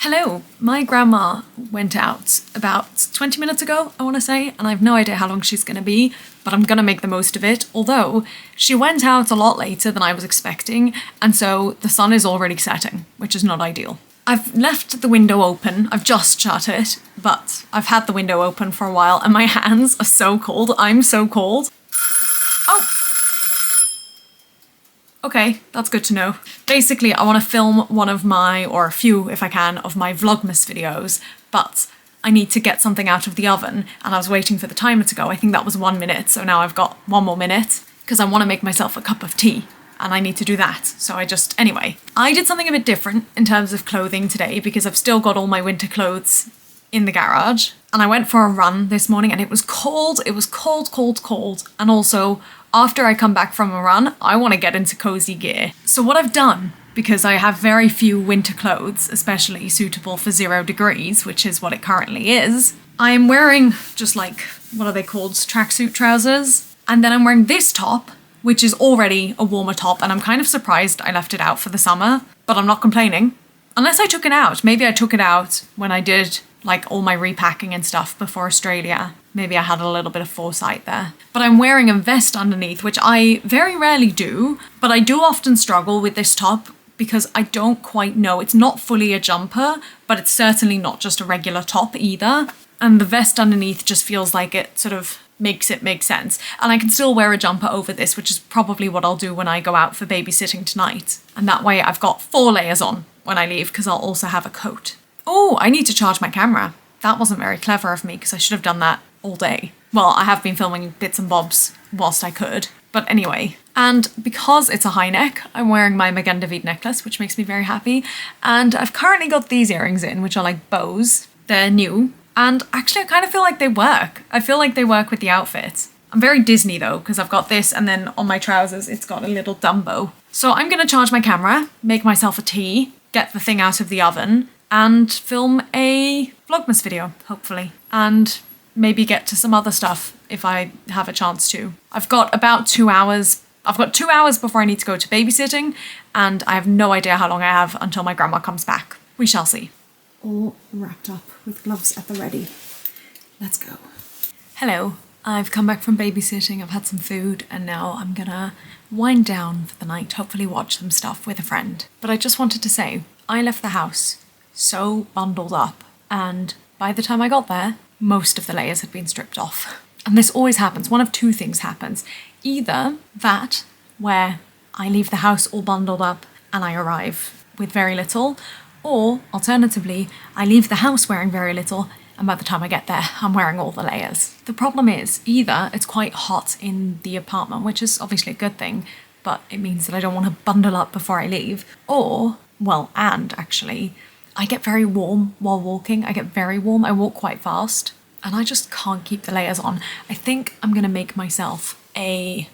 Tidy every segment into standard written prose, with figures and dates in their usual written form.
Hello, my grandma went out about 20 minutes ago, I want to say, and I have no idea how long she's going to be, but I'm going to make the most of it, although she went out a lot later than I was expecting, and so the sun is already setting, which is not ideal. I've left the window open, I've just shut it, but I've had the window open for a while and my hands are so cold, I'm so cold. Oh! Okay, that's good to know. Basically, I want to film one of my, or a few if I can, of my Vlogmas videos, but I need to get something out of the oven and I was waiting for the timer to go. I think that was 1 minute, so now I've got 1 more minute because I want to make myself a cup of tea and I need to do that. So anyway, I did something a bit different in terms of clothing today because I've still got all my winter clothes in the garage and I went for a run this morning and it was cold. It was cold, cold, cold. And also, after I come back from a run, I want to get into cozy gear. So what I've done, because I have very few winter clothes, especially suitable for 0 degrees, which is what it currently is, I'm wearing just like, what are they called, tracksuit trousers. And then I'm wearing this top, which is already a warmer top, and I'm kind of surprised I left it out for the summer, but I'm not complaining. Unless I took it out. Maybe I took it out when I did like all my repacking and stuff before Australia. Maybe I had a little bit of foresight there. But I'm wearing a vest underneath, which I very rarely do, but I do often struggle with this top because I don't quite know. It's not fully a jumper, but it's certainly not just a regular top either. And the vest underneath just feels like it sort of makes it make sense. And I can still wear a jumper over this, which is probably what I'll do when I go out for babysitting tonight. And that way I've got 4 layers on when I leave because I'll also have a coat. Oh, I need to charge my camera. That wasn't very clever of me because I should have done that all day. Well, I have been filming bits and bobs whilst I could. But anyway, and because it's a high neck, I'm wearing my Magen David necklace, which makes me very happy. And I've currently got these earrings in, which are like bows. They're new. And actually, I kind of feel like they work. I feel like they work with the outfit. I'm very Disney though, because I've got this and then on my trousers, it's got a little Dumbo. So I'm going to charge my camera, make myself a tea, get the thing out of the oven, and film a Vlogmas video, hopefully. And maybe get to some other stuff if I have a chance to. I've got about 2 hours. I've got 2 hours before I need to go to babysitting, and I have no idea how long I have until my grandma comes back. We shall see. All wrapped up with gloves at the ready. Let's go. Hello. I've come back from babysitting, I've had some food, and now I'm gonna wind down for the night, hopefully watch some stuff with a friend. But I just wanted to say, I left the house so bundled up, and by the time I got there, most of the layers had been stripped off. And this always happens. One of 2 things happens. Either that, where I leave the house all bundled up and I arrive with very little, or alternatively, I leave the house wearing very little and by the time I get there, I'm wearing all the layers. The problem is, either it's quite hot in the apartment, which is obviously a good thing, but it means that I don't want to bundle up before I leave, or, well, and actually, I get very warm while walking. I get very warm. I walk quite fast and I just can't keep the layers on. I think I'm going to make myself a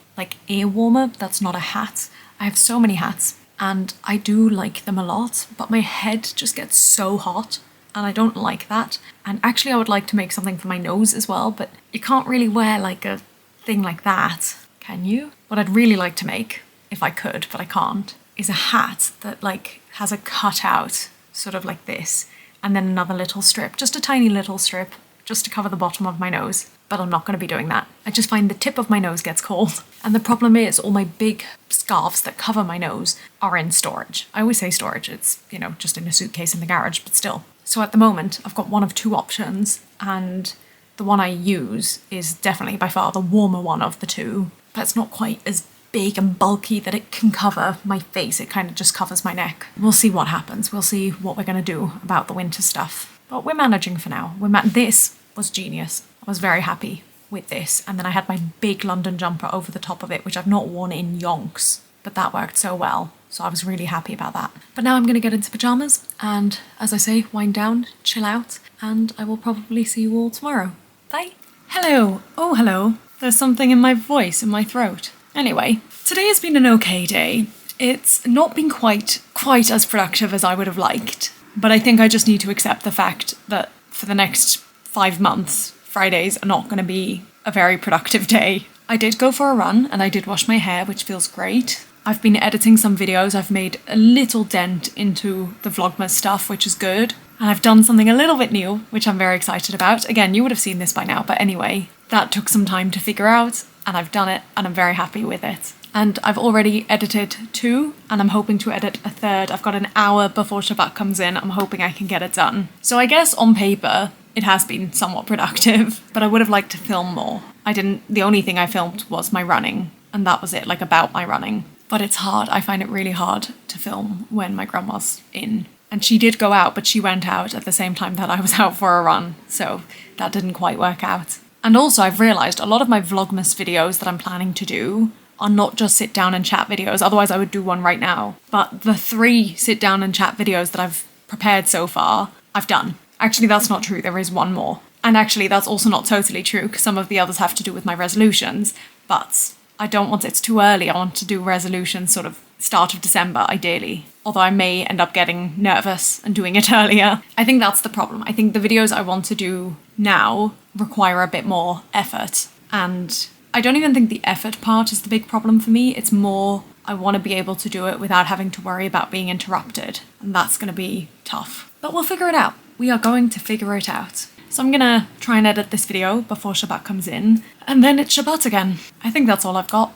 ear warmer that's not a hat. I have so many hats and I do like them a lot, but my head just gets so hot and I don't like that. And actually I would like to make something for my nose as well, but you can't really wear like a thing like that, can you? What I'd really like to make, if I could, but I can't, is a hat that like has a cutout sort of like this, and then another little strip, just a tiny little strip, just to cover the bottom of my nose. But I'm not going to be doing that. I just find the tip of my nose gets cold. And the problem is all my big scarves that cover my nose are in storage. I always say storage, it's, you know, just in a suitcase in the garage, but still. So at the moment, I've got one of 2 options, and the one I use is definitely by far the warmer one of the 2, but it's not quite as big and bulky that it can cover my face. It kind of just covers my neck. We'll see what happens. We'll see what we're going to do about the winter stuff. But we're managing for now. This was genius. I was very happy with this. And then I had my big London jumper over the top of it, which I've not worn in yonks, but that worked so well. So I was really happy about that. But now I'm going to get into pajamas and, as I say, wind down, chill out, and I will probably see you all tomorrow. Bye. Hello. Oh, hello. There's something in my voice, in my throat. Anyway, today has been an okay day. It's not been quite as productive as I would have liked, but I think I just need to accept the fact that for the next 5 months, Fridays are not going to be a very productive day. I did go for a run and I did wash my hair, which feels great. I've been editing some videos. I've made a little dent into the Vlogmas stuff, which is good. And I've done something a little bit new, which I'm very excited about. Again, you would have seen this by now, but anyway, that took some time to figure out, and I've done it, and I'm very happy with it. And I've already edited 2, and I'm hoping to edit a 3rd. I've got an hour before Shabbat comes in. I'm hoping I can get it done. So I guess on paper, it has been somewhat productive, but I would have liked to film more. The only thing I filmed was my running, and that was it, like about my running. But it's hard. I find it really hard to film when my grandma's in. And she did go out, but she went out at the same time that I was out for a run. So that didn't quite work out. And also I've realised a lot of my Vlogmas videos that I'm planning to do are not just sit down and chat videos. Otherwise I would do one right now. But the 3 sit down and chat videos that I've prepared so far, I've done. Actually, that's not true. There is one more. And actually, that's also not totally true because some of the others have to do with my resolutions. But I don't want it's too early. I want to do resolutions sort of start of December, ideally. Although I may end up getting nervous and doing it earlier. I think that's the problem. I think the videos I want to do now require a bit more effort. And I don't even think the effort part is the big problem for me. It's more I want to be able to do it without having to worry about being interrupted. And that's going to be tough. But we'll figure it out. We are going to figure it out. So I'm going to try and edit this video before Shabbat comes in. And then it's Shabbat again. I think that's all I've got.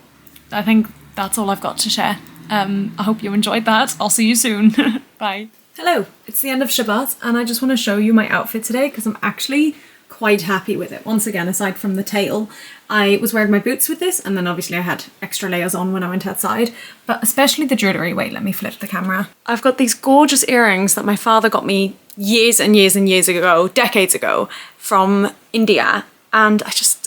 I think that's all I've got to share. I hope you enjoyed that. I'll see you soon. Bye. Hello, it's the end of Shabbat and I just want to show you my outfit today because I'm actually quite happy with it. Once again, aside from the tail, I was wearing my boots with this and then obviously I had extra layers on when I went outside, but especially the jewellery. Wait, let me flip the camera. I've got these gorgeous earrings that my father got me years and years and years ago, decades ago, from India. And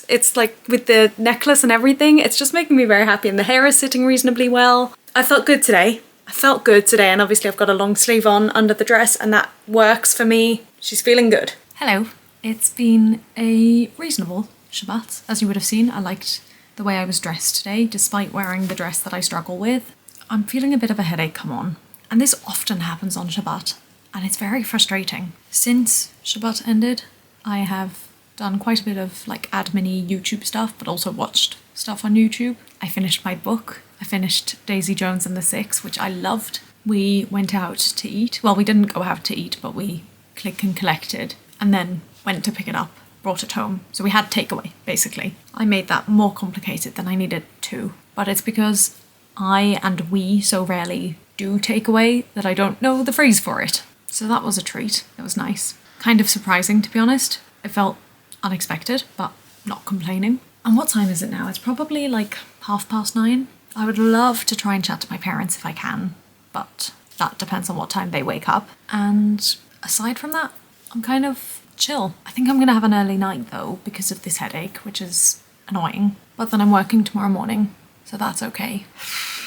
it's like with the necklace and everything, it's just making me very happy and the hair is sitting reasonably well. I felt good today. And obviously I've got a long sleeve on under the dress and that works for me. She's feeling good. Hello. It's been a reasonable Shabbat. As you would have seen, I liked the way I was dressed today, despite wearing the dress that I struggle with. I'm feeling a bit of a headache come on. And this often happens on Shabbat. And it's very frustrating. Since Shabbat ended, I have done quite a bit of like admin-y YouTube stuff, but also watched stuff on YouTube. I finished my book. I finished Daisy Jones and the Six, which I loved. We went out to eat. Well, we didn't go out to eat, but we click and collected and then went to pick it up, brought it home. So we had takeaway, basically. I made that more complicated than I needed to, but it's because I and we so rarely do takeaway that I don't know the phrase for it. So that was a treat. It was nice. Kind of surprising, to be honest. It felt unexpected, but not complaining. And what time is it now? It's probably like 9:30. I would love to try and chat to my parents if I can, but that depends on what time they wake up. And aside from that, I'm kind of chill. I think I'm going to have an early night though because of this headache, which is annoying. But then I'm working tomorrow morning, so that's okay.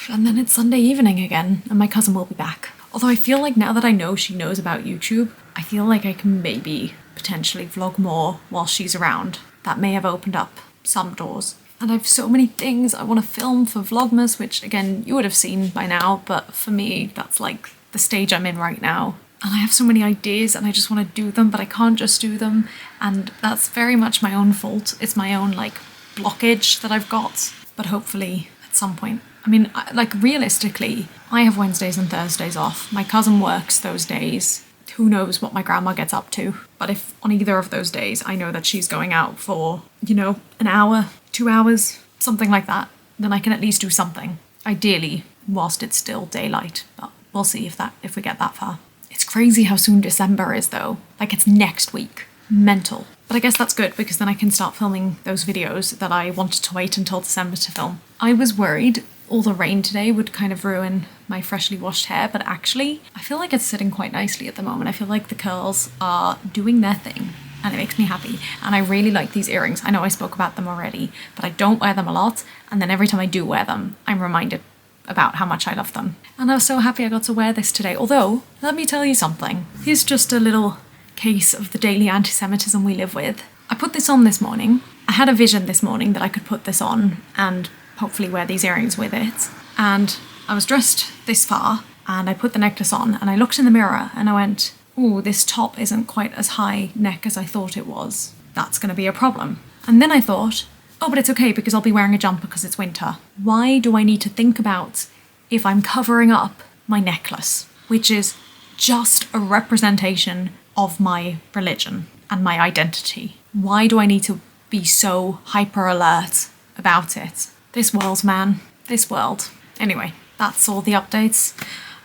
And then it's Sunday evening again, and my cousin will be back. Although I feel like now that I know she knows about YouTube, I feel like I can maybe potentially vlog more while she's around. That may have opened up some doors. And I have so many things I want to film for Vlogmas, which again, you would have seen by now, but for me, that's like the stage I'm in right now. And I have so many ideas and I just want to do them, but I can't just do them. And that's very much my own fault. It's my own like blockage that I've got, but hopefully at some point. I mean, like realistically, I have Wednesdays and Thursdays off. My cousin works those days. Who knows what my grandma gets up to. But if on either of those days, I know that she's going out for, you know, an hour, 2 hours, something like that, then I can at least do something. Ideally, whilst it's still daylight, but we'll see if we get that far. It's crazy how soon December is though. Like it's next week. Mental. But I guess that's good because then I can start filming those videos that I wanted to wait until December to film. I was worried all the rain today would kind of ruin my freshly washed hair, but actually I feel like it's sitting quite nicely at the moment. I feel like the curls are doing their thing and it makes me happy. And I really like these earrings. I know I spoke about them already, but I don't wear them a lot. And then every time I do wear them, I'm reminded about how much I love them. And I was so happy I got to wear this today. Although, let me tell you something. Here's just a little case of the daily anti-Semitism we live with. I put this on this morning. I had a vision this morning that I could put this on and hopefully wear these earrings with it. And I was dressed this far and I put the necklace on and I looked in the mirror and I went, oh, this top isn't quite as high neck as I thought it was. That's going to be a problem. And then I thought, oh, but it's okay because I'll be wearing a jumper because it's winter. Why do I need to think about if I'm covering up my necklace, which is just a representation of my religion and my identity. Why do I need to be so hyper alert about it? This world, man. This world. Anyway, that's all the updates.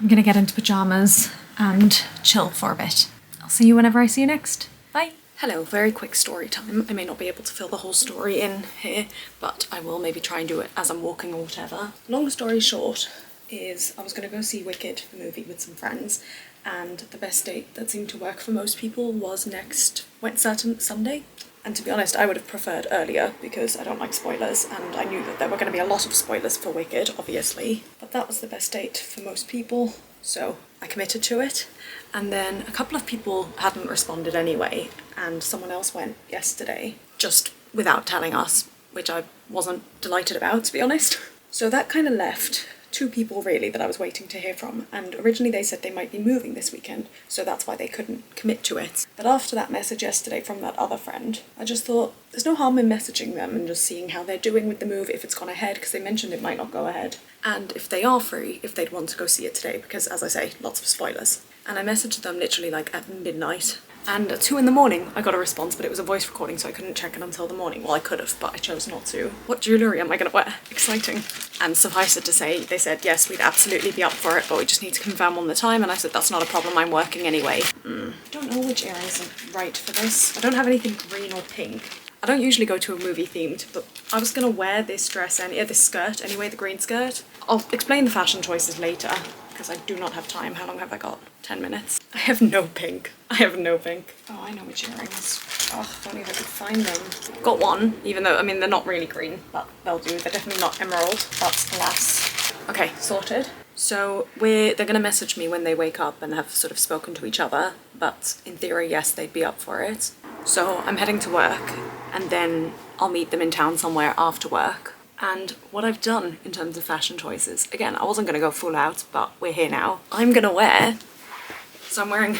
I'm gonna get into pajamas and chill for a bit. I'll see you whenever I see you next. Bye. Hello, very quick story time. I may not be able to fill the whole story in here, but I will maybe try and do it as I'm walking or whatever. Long story short is I was going to go see Wicked, the movie, with some friends, and the best date that seemed to work for most people was next Sunday. And to be honest, I would have preferred earlier because I don't like spoilers, and I knew that there were going to be a lot of spoilers for Wicked, obviously. But that was the best date for most people, so I committed to it. And then a couple of people hadn't responded anyway, and someone else went yesterday, just without telling us, which I wasn't delighted about, to be honest. So that kind of left 2 people really that I was waiting to hear from, and originally they said they might be moving this weekend, so that's why they couldn't commit to it. But after that message yesterday from that other friend, I just thought there's no harm in messaging them and just seeing how they're doing with the move, if it's gone ahead, because they mentioned it might not go ahead, and if they are free, if they'd want to go see it today, because as I say, lots of spoilers. And I messaged them literally like at midnight, and at 2 in the morning I got a response, but it was a voice recording, so I couldn't check it until the morning. Well, I could have, but I chose not to. What jewellery am I gonna wear? Exciting. And suffice it to say, they said, yes, we'd absolutely be up for it, but we just need to confirm on the time, and I said, that's not a problem, I'm working anyway. I don't know which earrings are right for this. I don't have anything green or pink. I don't usually go to a movie themed, but I was gonna wear this dress this skirt anyway, the green skirt. I'll explain the fashion choices later, because I do not have time. How long have I got? 10 minutes. I have no pink. I have no pink. Oh, I know which earrings. Oh, if only if I could find them. Got one, even though, I mean, they're not really green, but they'll do. They're definitely not emerald, but alas. Okay, sorted. So they're gonna message me when they wake up and have sort of spoken to each other, but in theory, yes, they'd be up for it. So I'm heading to work, and then I'll meet them in town somewhere after work. And what I've done in terms of fashion choices, again, I wasn't gonna go full out, but we're here now. I'm wearing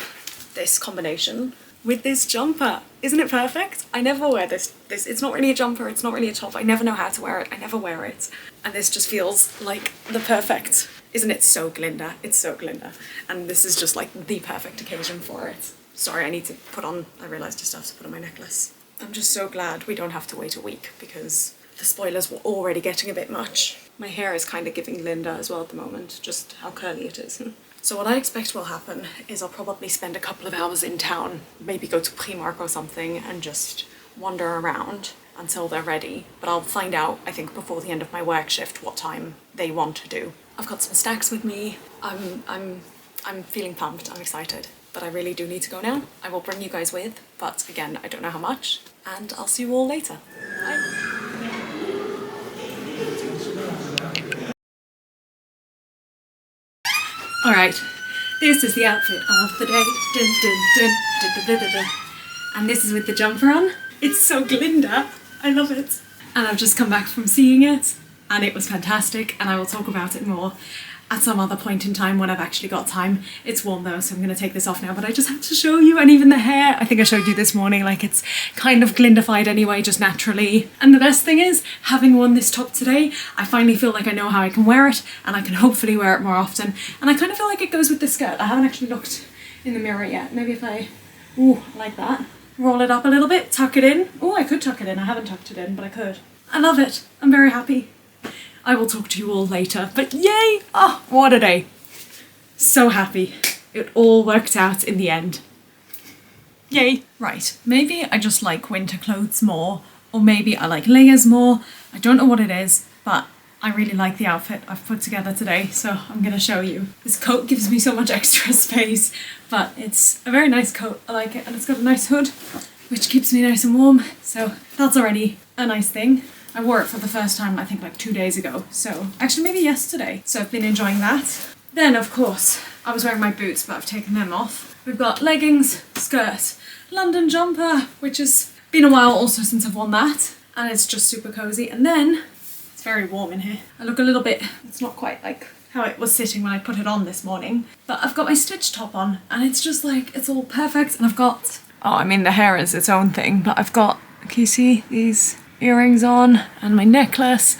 this combination with this jumper. Isn't it perfect? I never wear this. It's not really a jumper, it's not really a top. I never know how to wear it, I never wear it. And this just feels like the perfect, isn't it so Glinda? It's so Glinda. And this is just like the perfect occasion for it. Sorry, I realised I just have to put on my necklace. I'm just so glad we don't have to wait a week because the spoilers were already getting a bit much. My hair is kind of giving Linda as well at the moment, just how curly it is. So what I expect will happen is I'll probably spend a couple of hours in town, maybe go to Primark or something and just wander around until they're ready. But I'll find out, I think, before the end of my work shift what time they want to do. I've got some snacks with me. I'm feeling pumped, I'm excited. But I really do need to go now. I will bring you guys with, but again, I don't know how much. And I'll see you all later. Bye. Alright, this is the outfit of the day. Dun, dun, dun, dun, dun, dun, dun, dun. And this is with the jumper on. It's so Glinda. I love it. And I've just come back from seeing it, and it was fantastic, and I will talk about it more at some other point in time when I've actually got time. It's warm though, so I'm going to take this off now, but I just have to show you. And even the hair, I think I showed you this morning, like it's kind of Glindified anyway, just naturally. And the best thing is, having worn this top today, I finally feel like I know how I can wear it, and I can hopefully wear it more often. And I kind of feel like it goes with the skirt. I haven't actually looked in the mirror yet. Maybe if I, like that. Roll it up a little bit, tuck it in. Oh, I could tuck it in. I haven't tucked it in, but I could. I love it. I'm very happy. I will talk to you all later, but yay! Oh, what a day. So happy. It all worked out in the end. Yay. Right, maybe I just like winter clothes more, or maybe I like layers more. I don't know what it is, but I really like the outfit I've put together today, so I'm gonna show you. This coat gives me so much extra space, but it's a very nice coat. I like it, and it's got a nice hood, which keeps me nice and warm, so that's already a nice thing. I wore it for the first time, I think like 2 days ago, so actually maybe yesterday, so I've been enjoying that. Then of course, I was wearing my boots, but I've taken them off. We've got leggings, skirt, London jumper, which has been a while also since I've worn that, and it's just super cozy. And then, it's very warm in here. I look a little bit, it's not quite like how it was sitting when I put it on this morning, but I've got my stitch top on, and it's just like, it's all perfect, and I've got, oh, I mean the hair is its own thing, but I've got, can you see these earrings on and my necklace,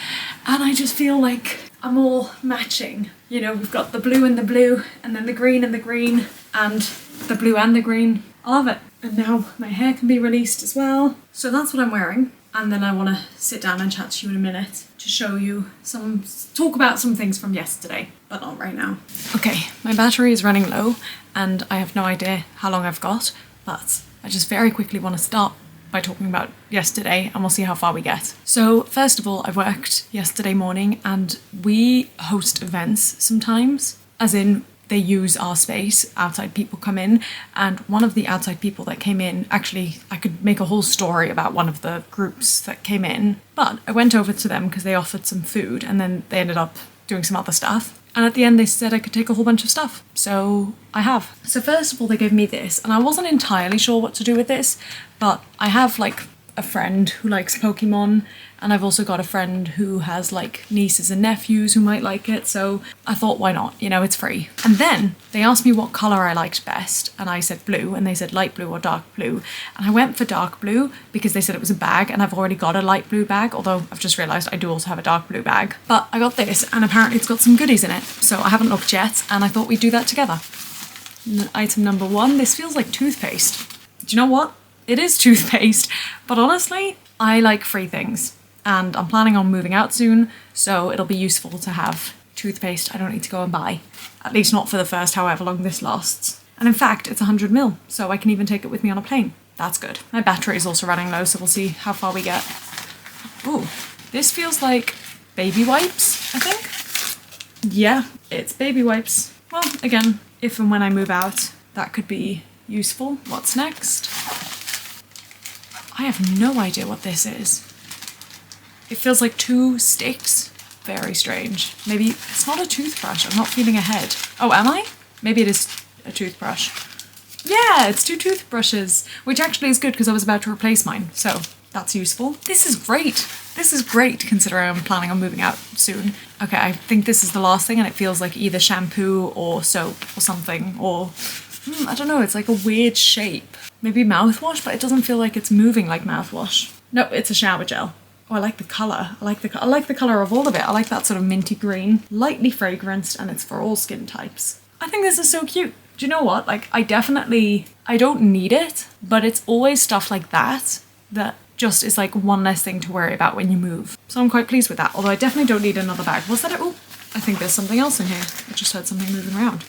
and I just feel like I'm all matching. You know, we've got the blue and the blue, and then the green and the green, and the blue and the green. I love it. And now my hair can be released as well. So that's what I'm wearing. And then I want to sit down and chat to you in a minute to show you talk about some things from yesterday, but not right now. Okay, my battery is running low and I have no idea how long I've got, but I just very quickly want to start by talking about yesterday and we'll see how far we get. So first of all, I worked yesterday morning and we host events sometimes, as in they use our space, outside people come in, and one of the outside people that came in, actually I could make a whole story about one of the groups that came in, but I went over to them because they offered some food and then they ended up doing some other stuff. And at the end they said I could take a whole bunch of stuff. So I have. So first of all, they gave me this and I wasn't entirely sure what to do with this, but I have like a friend who likes Pokemon and I've also got a friend who has like nieces and nephews who might like it, so I thought why not, you know, it's free. And then they asked me what colour I liked best and I said blue and they said light blue or dark blue and I went for dark blue because they said it was a bag and I've already got a light blue bag, although I've just realised I do also have a dark blue bag. But I got this and apparently it's got some goodies in it, so I haven't looked yet and I thought we'd do that together. Item number 1, this feels like toothpaste. Do you know what? It is toothpaste, but honestly, I like free things and I'm planning on moving out soon, so it'll be useful to have toothpaste I don't need to go and buy. At least not for the first however long this lasts. And in fact, it's 100ml, so I can even take it with me on a plane. That's good. My battery is also running low, so we'll see how far we get. Ooh, this feels like baby wipes, I think. Yeah, it's baby wipes. Well, again, if and when I move out, that could be useful. What's next? I have no idea what this is. It feels like 2 sticks. Very strange. Maybe it's not a toothbrush. I'm not feeling a head. Oh, am I? Maybe it is a toothbrush. Yeah, it's 2 toothbrushes, which actually is good because I was about to replace mine. So that's useful. This is great. This is great considering I'm planning on moving out soon. Okay, I think this is the last thing and it feels like either shampoo or soap or something, or I don't know, it's like a weird shape. Maybe mouthwash, but it doesn't feel like it's moving like mouthwash. No, it's a shower gel. Oh, I like the colour. I like the colour of all of it. I like that sort of minty green, lightly fragranced, and it's for all skin types. I think this is so cute. Do you know what? Like, I don't need it, but it's always stuff like that that just is like one less thing to worry about when you move. So I'm quite pleased with that, although I definitely don't need another bag. Was that it? Oh, I think there's something else in here. I just heard something moving around.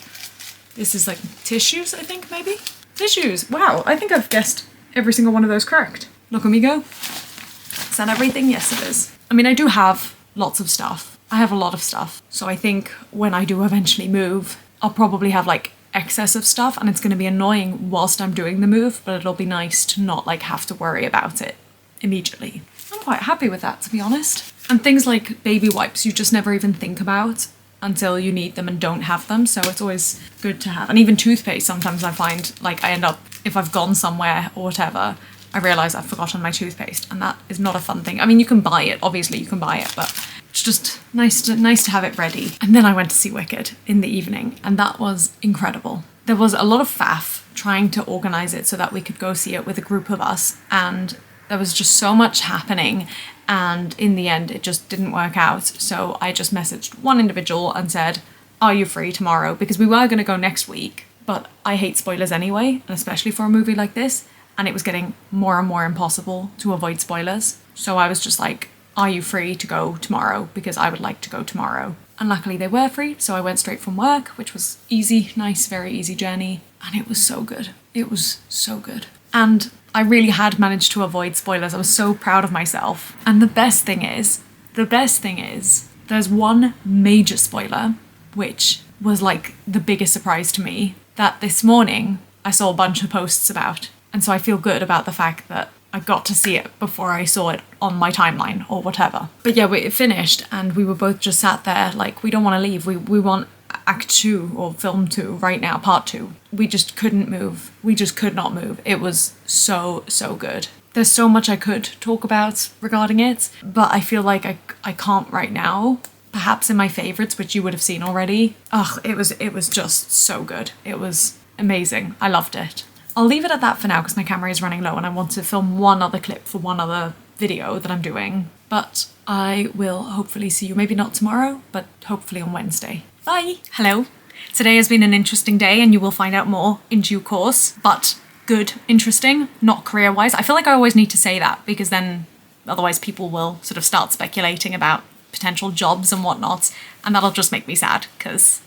This is like tissues, I think, maybe? Tissues! Wow, I think I've guessed every single one of those correct. Look at me go. Is that everything? Yes, it is. I mean, I do have lots of stuff. I have a lot of stuff. So I think when I do eventually move, I'll probably have like excess of stuff and it's going to be annoying whilst I'm doing the move, but it'll be nice to not like have to worry about it immediately. I'm quite happy with that, to be honest. And things like baby wipes, you just never even think about until you need them and don't have them, so it's always good to have. And even toothpaste, sometimes I find like I end up, if I've gone somewhere or whatever, I realise I've forgotten my toothpaste, and that is not a fun thing. I mean, you can buy it, obviously you can buy it, but it's just nice to have it ready. And then I went to see Wicked in the evening, and that was incredible. There was a lot of faff trying to organise it so that we could go see it with a group of us, and there was just so much happening, and in the end it just didn't work out. So I just messaged one individual and said, are you free tomorrow? Because we were going to go next week, but I hate spoilers anyway, and especially for a movie like this, and it was getting more and more impossible to avoid spoilers. So I was just like, are you free to go tomorrow? Because I would like to go tomorrow. And luckily they were free, so I went straight from work, which was easy, nice, very easy journey. And it was so good. It was so good. And I really had managed to avoid spoilers. I was so proud of myself. And the best thing is, there's one major spoiler, which was like the biggest surprise to me, that this morning I saw a bunch of posts about. And so I feel good about the fact that I got to see it before I saw it on my timeline or whatever. But yeah, it finished and we were both just sat there like, we don't want to leave. We want act 2 or film 2 right now, part 2. We just couldn't move. We just could not move. It was so, so good. There's so much I could talk about regarding it, but I feel like I can't right now. Perhaps in my favourites, which you would have seen already. Ugh, it was just so good. It was amazing. I loved it. I'll leave it at that for now because my camera is running low and I want to film one other clip for one other video that I'm doing. But I will hopefully see you, maybe not tomorrow, but hopefully on Wednesday. Bye! Hello. Today has been an interesting day and you will find out more in due course, but good, interesting, not career-wise. I feel like I always need to say that because then otherwise people will sort of start speculating about potential jobs and whatnot, and that'll just make me sad because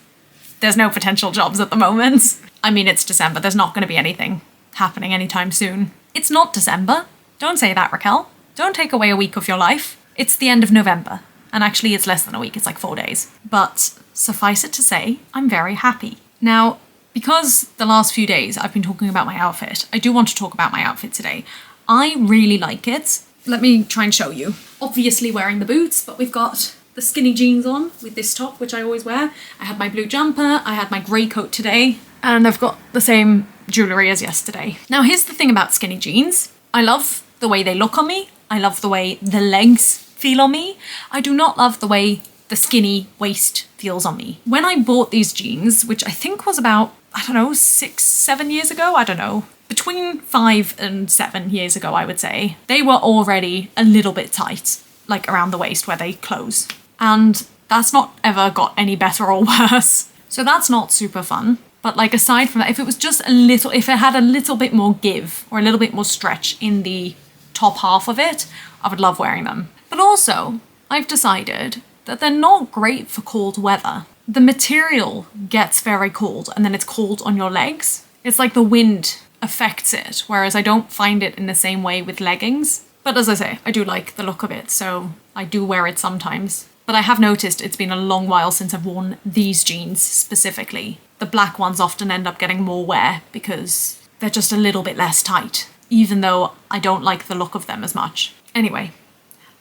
there's no potential jobs at the moment. I mean, it's December. There's not going to be anything happening anytime soon. It's not December. Don't say that, Raquel. Don't take away a week of your life. It's the end of November. And actually, it's less than a week. It's like 4 days. But suffice it to say, I'm very happy. Now, because the last few days I've been talking about my outfit, I do want to talk about my outfit today. I really like it. Let me try and show you. Obviously wearing the boots, but we've got the skinny jeans on with this top, which I always wear. I had my blue jumper, I had my grey coat today, and I've got the same jewellery as yesterday. Now, here's the thing about skinny jeans. I love the way they look on me. I love the way the legs feel on me. I do not love the way the skinny waist feels on me. When I bought these jeans, which I think was about, I don't know, 6-7 years ago, I don't know. Between 5 and 7 years ago, I would say, they were already a little bit tight, like around the waist where they close. And that's not ever got any better or worse. So that's not super fun. But like aside from that, if it was just if it had a little bit more give or a little bit more stretch in the top half of it, I would love wearing them. But also, I've decided that they're not great for cold weather. The material gets very cold and then it's cold on your legs. It's like the wind affects it, whereas I don't find it in the same way with leggings. But as I say, I do like the look of it, so I do wear it sometimes. But I have noticed it's been a long while since I've worn these jeans specifically. The black ones often end up getting more wear because they're just a little bit less tight, even though I don't like the look of them as much. Anyway,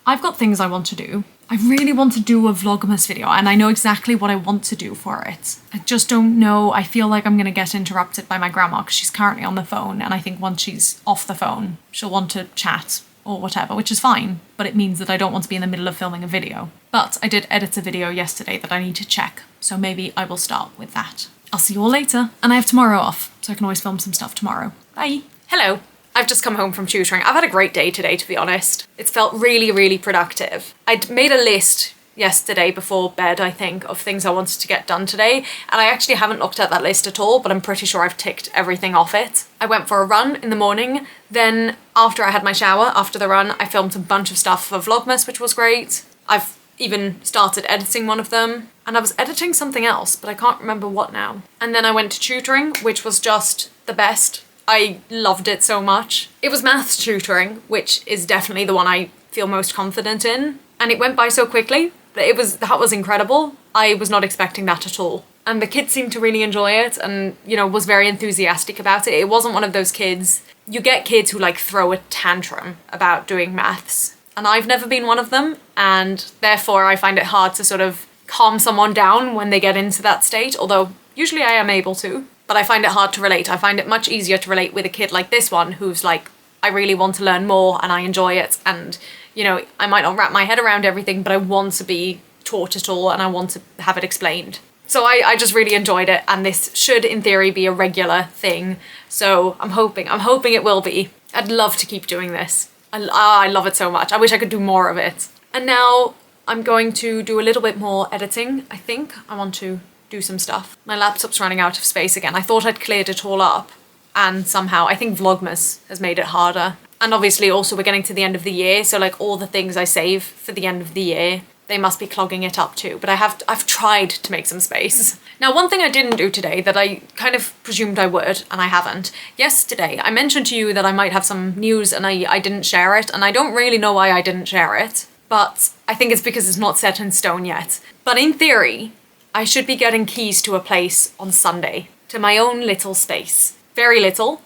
I've got things I want to do. I really want to do a Vlogmas video and I know exactly what I want to do for it. I just don't know. I feel like I'm going to get interrupted by my grandma because she's currently on the phone, and I think once she's off the phone, she'll want to chat or whatever, which is fine, but it means that I don't want to be in the middle of filming a video. But I did edit a video yesterday that I need to check, so maybe I will start with that. I'll see you all later, and I have tomorrow off, so I can always film some stuff tomorrow. Bye! Hello! I've just come home from tutoring. I've had a great day today, to be honest. It's felt really, really productive. I'd made a list yesterday before bed, I think, of things I wanted to get done today, and I actually haven't looked at that list at all, but I'm pretty sure I've ticked everything off it. I went for a run in the morning, then after I had my shower, after the run, I filmed a bunch of stuff for Vlogmas, which was great. I've even started editing one of them, and I was editing something else, but I can't remember what now. And then I went to tutoring, which was just the best. I loved it so much. It was maths tutoring, which is definitely the one I feel most confident in, and it went by so quickly. That was incredible. I was not expecting that at all. And the kids seemed to really enjoy it and, you know, was very enthusiastic about it. It wasn't one of those kids, you get kids who like throw a tantrum about doing maths. And I've never been one of them, and therefore I find it hard to sort of calm someone down when they get into that state, although usually I am able to. But I find it hard to relate. I find it much easier to relate with a kid like this one who's like, I really want to learn more and I enjoy it, and you know, I might not wrap my head around everything, but I want to be taught it all and I want to have it explained. So I just really enjoyed it, and this should in theory be a regular thing. So I'm hoping it will be. I'd love to keep doing this. I love it so much. I wish I could do more of it. And now I'm going to do a little bit more editing, I think. I want to do some stuff. My laptop's running out of space again. I thought I'd cleared it all up, and somehow I think Vlogmas has made it harder. And obviously also we're getting to the end of the year, so like all the things I save for the end of the year, they must be clogging it up too. But I've tried to make some space. Now, one thing I didn't do today that I kind of presumed I would, and I haven't. Yesterday, I mentioned to you that I might have some news and I didn't share it, and I don't really know why I didn't share it, but I think it's because it's not set in stone yet. But in theory, I should be getting keys to a place on Sunday, to my own little space. Very little,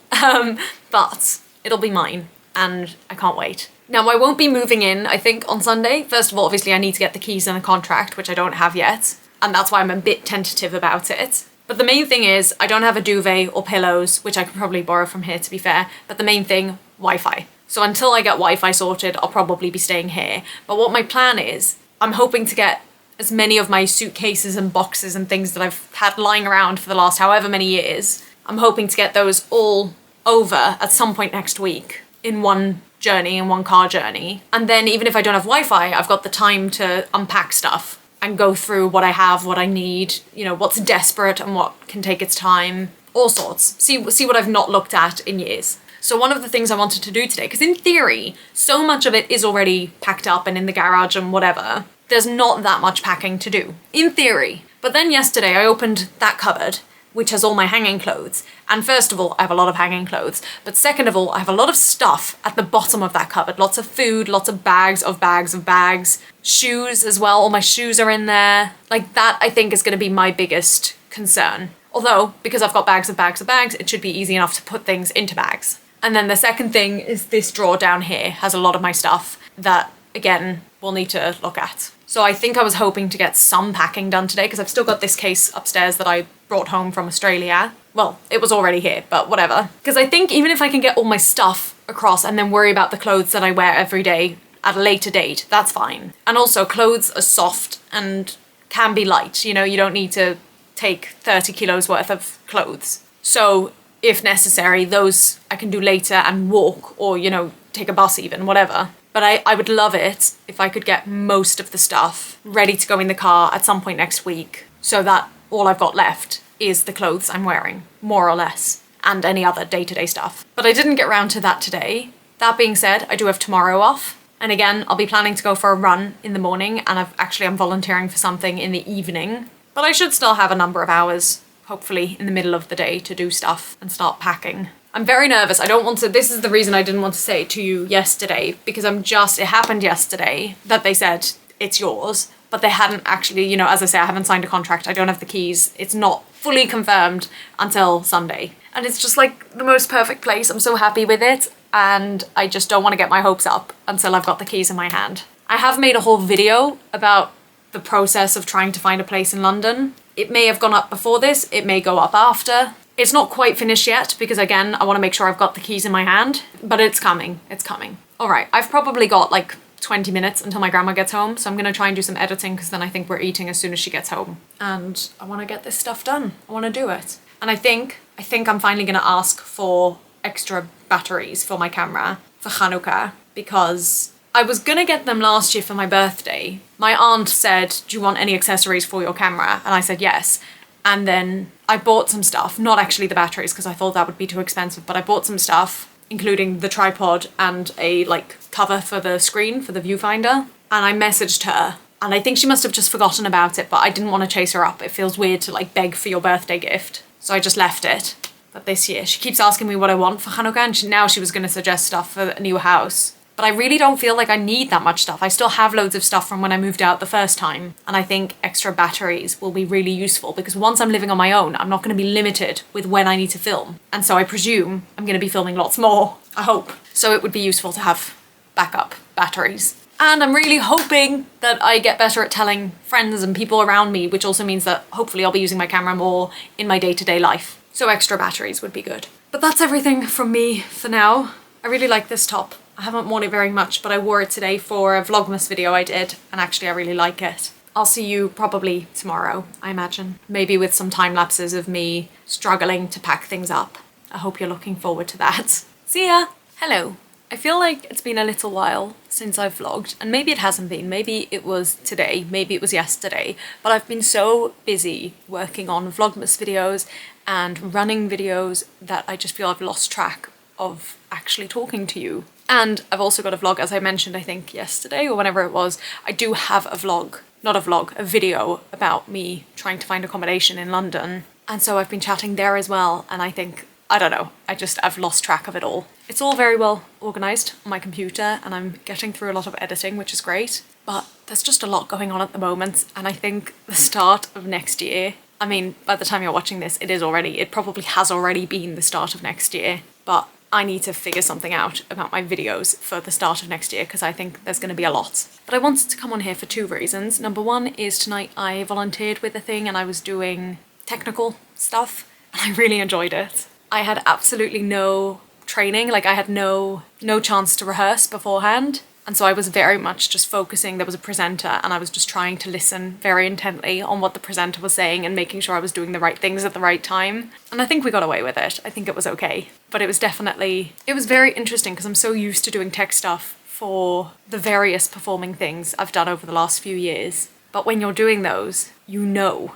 but it'll be mine, and I can't wait. Now, I won't be moving in, I think, on Sunday. First of all, obviously, I need to get the keys and the contract, which I don't have yet, and that's why I'm a bit tentative about it. But the main thing is, I don't have a duvet or pillows, which I could probably borrow from here, to be fair, but the main thing, Wi-Fi. So until I get Wi-Fi sorted, I'll probably be staying here. But what my plan is, I'm hoping to get as many of my suitcases and boxes and things that I've had lying around for the last however many years, I'm hoping to get those all over at some point next week in one journey, in one car journey. And then even if I don't have Wi-Fi, I've got the time to unpack stuff and go through what I have, what I need, you know, what's desperate and what can take its time. all sorts. See what I've not looked at in years. So one of the things I wanted to do today, because in theory, so much of it is already packed up and in the garage and whatever, there's not that much packing to do, in theory. But then yesterday I opened that cupboard, which has all my hanging clothes. And first of all, I have a lot of hanging clothes. But second of all, I have a lot of stuff at the bottom of that cupboard. Lots of food, lots of bags of bags of bags. Shoes as well, all my shoes are in there. Like that, I think, is gonna be my biggest concern. Although, because I've got bags of bags of bags, it should be easy enough to put things into bags. And then the second thing is this drawer down here has a lot of my stuff that, again, we'll need to look at. So I think I was hoping to get some packing done today because I've still got this case upstairs that I brought home from Australia. Well, it was already here, but whatever. Because I think even if I can get all my stuff across and then worry about the clothes that I wear every day at a later date, that's fine. And also, clothes are soft and can be light. You know, you don't need to take 30 kilos worth of clothes. So if necessary, those I can do later and walk or, you know, take a bus even, whatever. But I would love it if I could get most of the stuff ready to go in the car at some point next week so that all I've got left is the clothes I'm wearing, more or less, and any other day-to-day stuff. But I didn't get round to that today. That being said, I do have tomorrow off. And again, I'll be planning to go for a run in the morning, and I'm volunteering for something in the evening. But I should still have a number of hours, hopefully, in the middle of the day to do stuff and start packing. I'm very nervous. I don't want to, this is the reason I didn't want to say it to you yesterday, because it happened yesterday that they said it's yours, but they hadn't actually, you know, as I say, I haven't signed a contract. I don't have the keys. It's not fully confirmed until Sunday. And it's just like the most perfect place. I'm so happy with it. And I just don't want to get my hopes up until I've got the keys in my hand. I have made a whole video about the process of trying to find a place in London. It may have gone up before this. It may go up after. It's not quite finished yet because, again, I want to make sure I've got the keys in my hand, but it's coming. It's coming. All right, I've probably got like 20 minutes until my grandma gets home, so I'm going to try and do some editing because then I think we're eating as soon as she gets home. And I want to get this stuff done. I want to do it. And I think I'm finally going to ask for extra batteries for my camera for Hanukkah because I was going to get them last year for my birthday. My aunt said, "Do you want any accessories for your camera?" And I said yes. And then I bought some stuff, not actually the batteries because I thought that would be too expensive, but I bought some stuff, including the tripod and a like cover for the screen, for the viewfinder. And I messaged her and I think she must have just forgotten about it, but I didn't want to chase her up. It feels weird to like beg for your birthday gift. So I just left it. But this year, she keeps asking me what I want for Hanukkah and now she was going to suggest stuff for a new house. But I really don't feel like I need that much stuff. I still have loads of stuff from when I moved out the first time. And I think extra batteries will be really useful because once I'm living on my own, I'm not going to be limited with when I need to film. And so I presume I'm going to be filming lots more, I hope. So it would be useful to have backup batteries. And I'm really hoping that I get better at telling friends and people around me, which also means that hopefully I'll be using my camera more in my day-to-day life. So extra batteries would be good. But that's everything from me for now. I really like this top. I haven't worn it very much, but I wore it today for a Vlogmas video I did, and actually I really like it. I'll see you probably tomorrow, I imagine. Maybe with some time lapses of me struggling to pack things up. I hope you're looking forward to that. See ya! Hello. I feel like it's been a little while since I've vlogged, and maybe it hasn't been. Maybe it was today, maybe it was yesterday, but I've been so busy working on Vlogmas videos and running videos that I just feel I've lost track of actually talking to you. And I've also got a vlog, as I mentioned, I think yesterday or whenever it was. I do have a vlog, not a vlog, a video about me trying to find accommodation in London. And so I've been chatting there as well. And I think, I don't know, I've lost track of it all. It's all very well organised on my computer and I'm getting through a lot of editing, which is great. But there's just a lot going on at the moment. And I think the start of next year, I mean, by the time you're watching this, it probably has already been the start of next year. But I need to figure something out about my videos for the start of next year because I think there's going to be a lot. But I wanted to come on here for two reasons. Number one is tonight I volunteered with a thing and I was doing technical stuff and I really enjoyed it. I had absolutely no training, like I had no chance to rehearse beforehand. And so I was very much just focusing. There was a presenter and I was just trying to listen very intently on what the presenter was saying and making sure I was doing the right things at the right time. And I think we got away with it. I think it was okay. But it was very interesting because I'm so used to doing tech stuff for the various performing things I've done over the last few years. But when you're doing those, you know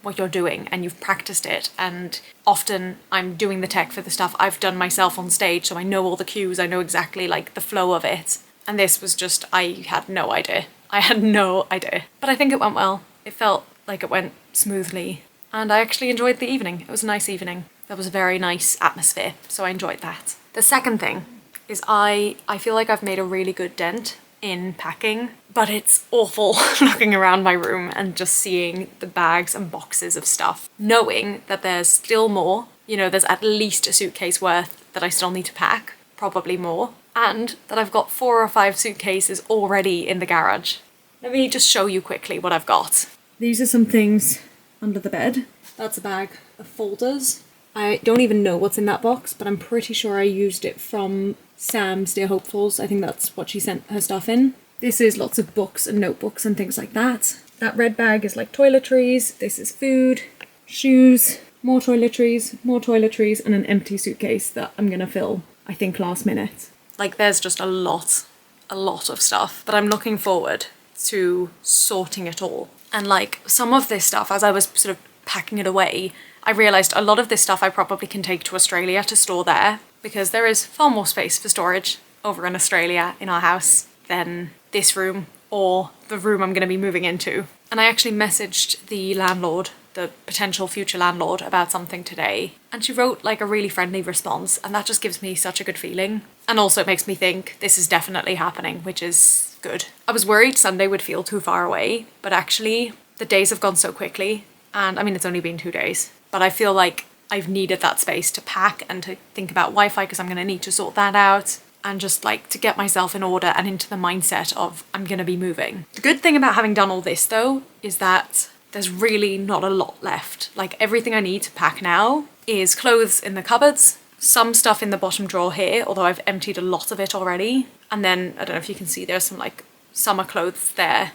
what you're doing and you've practiced it, and often I'm doing the tech for the stuff I've done myself on stage, so I know all the cues, I know exactly like the flow of it. And this was just, I had no idea. I had no idea. But I think it went well. It felt like it went smoothly, and I actually enjoyed the evening. It was a nice evening. There was a very nice atmosphere, so I enjoyed that. The second thing is I feel like I've made a really good dent in packing, but it's awful looking around my room and just seeing the bags and boxes of stuff, knowing that there's still more. You know, there's at least a suitcase worth that I still need to pack, probably more, and that I've got 4 or 5 suitcases already in the garage. Let me just show you quickly what I've got. These are some things under the bed. That's a bag of folders. I don't even know what's in that box, but I'm pretty sure I used it from Sam's Dear Hopefuls. I think that's what she sent her stuff in. This is lots of books and notebooks and things like that. That red bag is like toiletries. This is food, shoes, more toiletries, and an empty suitcase that I'm gonna fill, I think, last minute. Like, there's just a lot of stuff, but I'm looking forward to sorting it all. And like, some of this stuff, as I was sort of packing it away, I realised a lot of this stuff I probably can take to Australia to store there, because there is far more space for storage over in Australia in our house than this room or the room I'm going to be moving into. And I actually messaged the landlord, the potential future landlord, about something today, and she wrote like a really friendly response, and that just gives me such a good feeling. And also it makes me think this is definitely happening, which is good. I was worried Sunday would feel too far away, but actually the days have gone so quickly, and I mean, it's only been 2 days, but I feel like I've needed that space to pack and to think about Wi-Fi, because I'm going to need to sort that out, and just like to get myself in order and into the mindset of I'm going to be moving. The good thing about having done all this though is that there's really not a lot left. Like, everything I need to pack now is clothes in the cupboards, some stuff in the bottom drawer here, although I've emptied a lot of it already, and then I don't know if you can see there's some like summer clothes there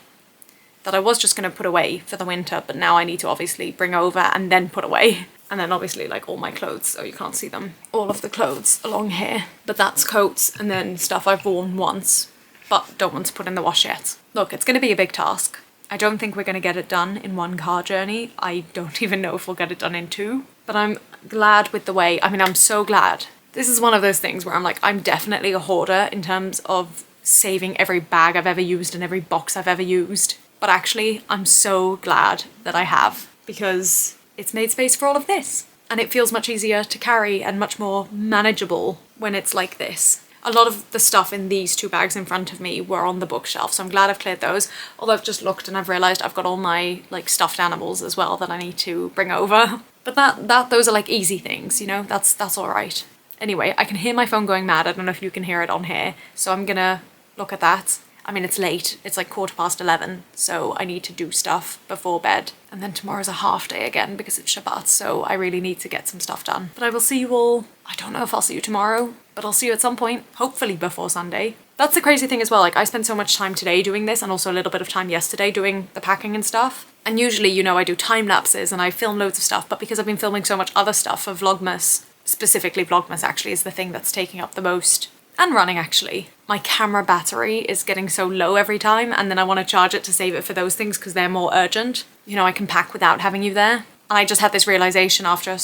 that I was just going to put away for the winter, but now I need to obviously bring over and then put away. And then obviously like all my clothes, so you can't see them. All of the clothes along here. But that's coats and then stuff I've worn once, but don't want to put in the wash yet. Look, it's going to be a big task. I don't think we're going to get it done in 1 car journey. I don't even know if we'll get it done in 2. But I'm glad with the way, I mean, I'm so glad. This is one of those things where I'm like, I'm definitely a hoarder in terms of saving every bag I've ever used and every box I've ever used. But actually, I'm so glad that I have, because it's made space for all of this. And it feels much easier to carry and much more manageable when it's like this. A lot of the stuff in these 2 bags in front of me were on the bookshelf, so I'm glad I've cleared those. Although I've just looked and I've realised I've got all my like stuffed animals as well that I need to bring over. But those are like easy things, you know, that's all right. Anyway, I can hear my phone going mad. I don't know if you can hear it on here, so I'm gonna look at that. I mean, it's late, it's like 11:15, so I need to do stuff before bed. And then tomorrow's a half day again because it's Shabbat, so I really need to get some stuff done. But I will see you all, I don't know if I'll see you tomorrow, but I'll see you at some point, hopefully before Sunday. That's the crazy thing as well, like I spent so much time today doing this and also a little bit of time yesterday doing the packing and stuff. And usually, you know, I do time lapses and I film loads of stuff, but because I've been filming so much other stuff for Vlogmas, specifically Vlogmas actually is the thing that's taking up the most. And running actually. My camera battery is getting so low every time, and then I want to charge it to save it for those things because they're more urgent. You know, I can pack without having you there. And I just had this realization after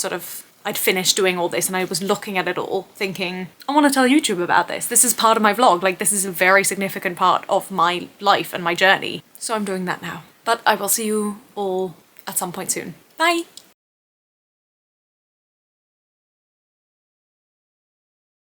I'd finished doing all this and I was looking at it all thinking, I want to tell YouTube about this. This is part of my vlog. Like, this is a very significant part of my life and my journey. So I'm doing that now. But I will see you all at some point soon. Bye!